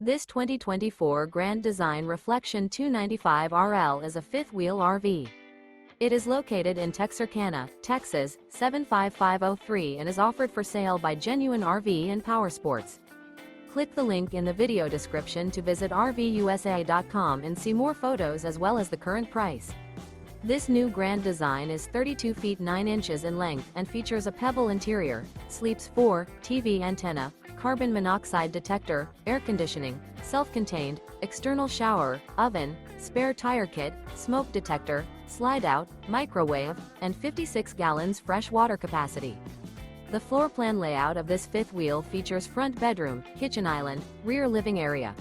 This 2024 Grand Design Reflection 295RL is a fifth-wheel RV. It is located in Texarkana, Texas, 75503 and is offered for sale by Genuine RV Powersports. Click the link in the video description to visit RVUSA.com and see more photos as well as the current price. This new Grand Design is 32 feet 9 inches in length and features a Pebble interior, sleeps 4, TV antenna, carbon monoxide detector, air conditioning, self-contained, external shower, oven, spare tire kit, smoke detector, slide-out, microwave, and 56 gallons fresh water capacity. The floor plan layout of this fifth wheel features front bedroom, kitchen island, rear living area.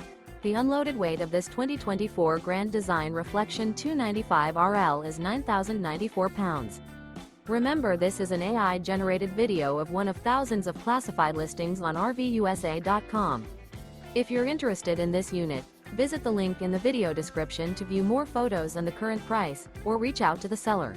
The unloaded weight of this 2024 Grand Design Reflection 295RL is 9,094 pounds. Remember, this is an AI-generated video of one of thousands of classified listings on RVUSA.com. If you're interested in this unit, visit the link in the video description to view more photos and the current price, or reach out to the seller.